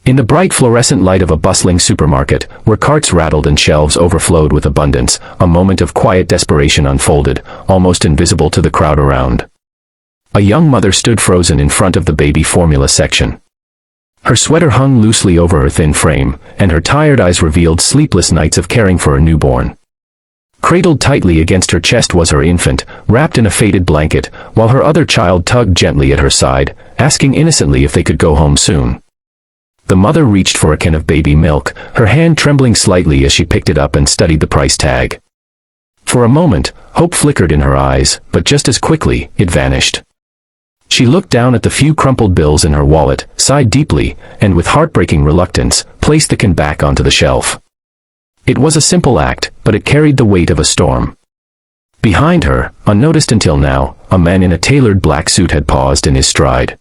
In the bright fluorescent light of a bustling supermarket, where carts rattled and shelves overflowed with abundance, a moment of quiet desperation unfolded, almost invisible to the crowd around. A young mother stood frozen in front of the baby formula section. Her sweater hung loosely over her thin frame, and her tired eyes revealed sleepless nights of caring for a newborn. Cradled tightly against her chest was her infant, wrapped in a faded blanket, while her other child tugged gently at her side, asking innocently if they could go home soon. The mother reached for a can of baby milk, her hand trembling slightly as she picked it up and studied the price tag. For a moment, hope flickered in her eyes, but just as quickly, it vanished. She looked down at the few crumpled bills in her wallet, sighed deeply, and with heartbreaking reluctance, placed the can back onto the shelf. It was a simple act, but it carried the weight of a storm. Behind her, unnoticed until now, a man in a tailored black suit had paused in his stride.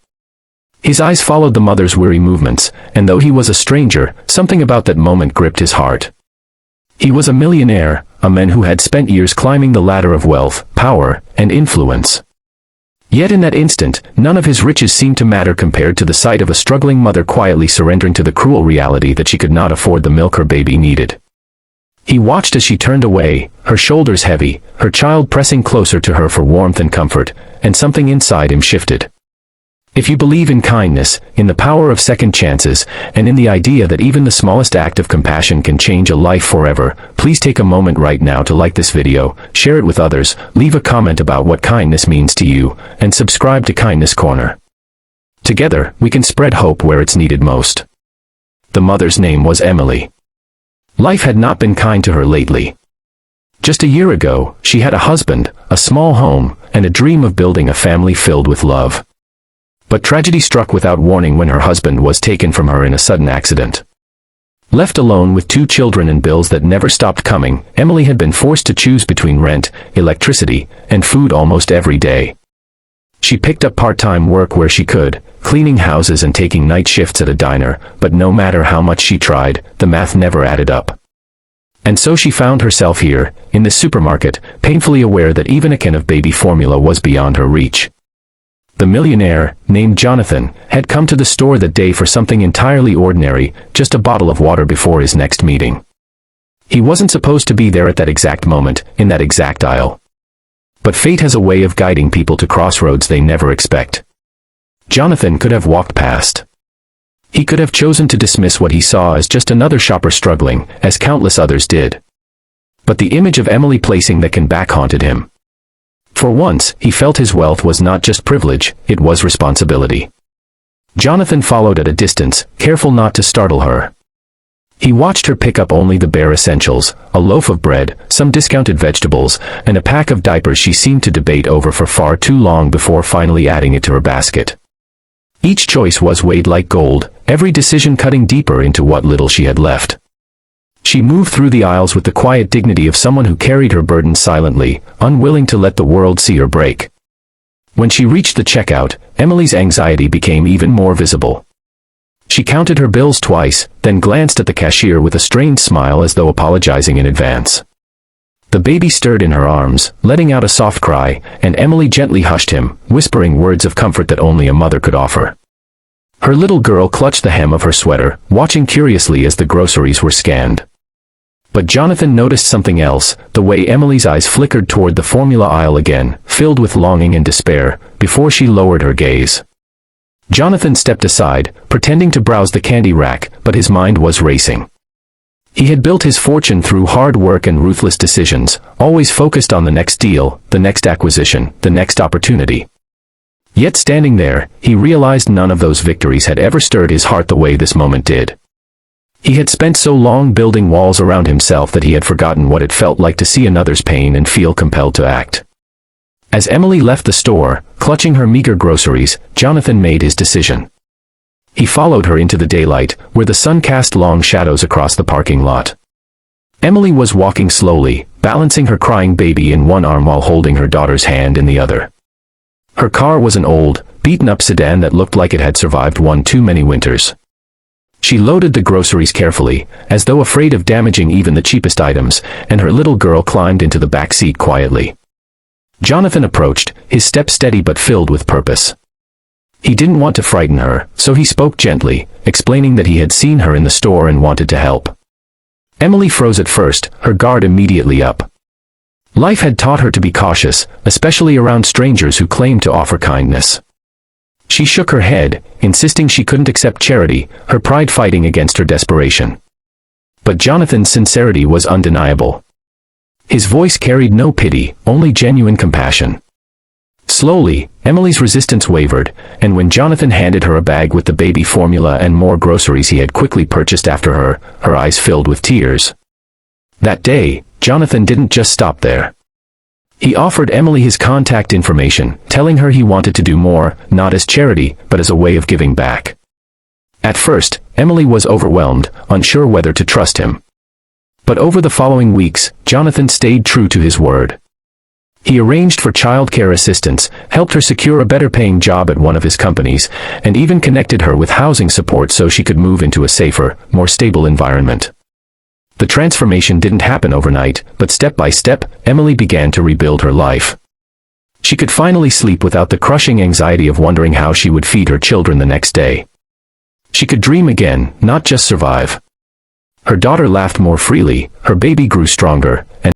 His eyes followed the mother's weary movements, and though he was a stranger, something about that moment gripped his heart. He was a millionaire, a man who had spent years climbing the ladder of wealth, power, and influence. Yet in that instant, none of his riches seemed to matter compared to the sight of a struggling mother quietly surrendering to the cruel reality that she could not afford the milk her baby needed. He watched as she turned away, her shoulders heavy, her child pressing closer to her for warmth and comfort, and something inside him shifted. If you believe in kindness, in the power of second chances, and in the idea that even the smallest act of compassion can change a life forever, please take a moment right now to like this video, share it with others, leave a comment about what kindness means to you, and subscribe to Kindness Corner. Together, we can spread hope where it's needed most. The mother's name was Emily. Life had not been kind to her lately. Just a year ago, she had a husband, a small home, and a dream of building a family filled with love. But tragedy struck without warning when her husband was taken from her in a sudden accident. Left alone with 2 children and bills that never stopped coming, Emily had been forced to choose between rent, electricity, and food almost every day. She picked up part-time work where she could, cleaning houses and taking night shifts at a diner, but no matter how much she tried, the math never added up. And so she found herself here, in this supermarket, painfully aware that even a can of baby formula was beyond her reach. The millionaire, named Jonathan, had come to the store that day for something entirely ordinary, just a bottle of water before his next meeting. He wasn't supposed to be there at that exact moment, in that exact aisle. But fate has a way of guiding people to crossroads they never expect. Jonathan could have walked past. He could have chosen to dismiss what he saw as just another shopper struggling, as countless others did. But the image of Emily placing the can back haunted him. For once, he felt his wealth was not just privilege, it was responsibility. Jonathan followed at a distance, careful not to startle her. He watched her pick up only the bare essentials, a loaf of bread, some discounted vegetables, and a pack of diapers she seemed to debate over for far too long before finally adding it to her basket. Each choice was weighed like gold, every decision cutting deeper into what little she had left. She moved through the aisles with the quiet dignity of someone who carried her burden silently, unwilling to let the world see her break. When she reached the checkout, Emily's anxiety became even more visible. She counted her bills twice, then glanced at the cashier with a strained smile as though apologizing in advance. The baby stirred in her arms, letting out a soft cry, and Emily gently hushed him, whispering words of comfort that only a mother could offer. Her little girl clutched the hem of her sweater, watching curiously as the groceries were scanned. But Jonathan noticed something else, the way Emily's eyes flickered toward the formula aisle again, filled with longing and despair, before she lowered her gaze. Jonathan stepped aside, pretending to browse the candy rack, but his mind was racing. He had built his fortune through hard work and ruthless decisions, always focused on the next deal, the next acquisition, the next opportunity. Yet standing there, he realized none of those victories had ever stirred his heart the way this moment did. He had spent so long building walls around himself that he had forgotten what it felt like to see another's pain and feel compelled to act. As Emily left the store, clutching her meager groceries, Jonathan made his decision. He followed her into the daylight, where the sun cast long shadows across the parking lot. Emily was walking slowly, balancing her crying baby in one arm while holding her daughter's hand in the other. Her car was an old, beaten-up sedan that looked like it had survived one too many winters. She loaded the groceries carefully, as though afraid of damaging even the cheapest items, and her little girl climbed into the back seat quietly. Jonathan approached, his step steady but filled with purpose. He didn't want to frighten her, so he spoke gently, explaining that he had seen her in the store and wanted to help. Emily froze at first, her guard immediately up. Life had taught her to be cautious, especially around strangers who claimed to offer kindness. She shook her head, insisting she couldn't accept charity, her pride fighting against her desperation. But Jonathan's sincerity was undeniable. His voice carried no pity, only genuine compassion. Slowly, Emily's resistance wavered, and when Jonathan handed her a bag with the baby formula and more groceries he had quickly purchased after her, her eyes filled with tears. That day, Jonathan didn't just stop there. He offered Emily his contact information, telling her he wanted to do more, not as charity, but as a way of giving back. At first, Emily was overwhelmed, unsure whether to trust him. But over the following weeks, Jonathan stayed true to his word. He arranged for childcare assistance, helped her secure a better-paying job at one of his companies, and even connected her with housing support so she could move into a safer, more stable environment. The transformation didn't happen overnight, but step by step, Emily began to rebuild her life. She could finally sleep without the crushing anxiety of wondering how she would feed her children the next day. She could dream again, not just survive. Her daughter laughed more freely, her baby grew stronger, and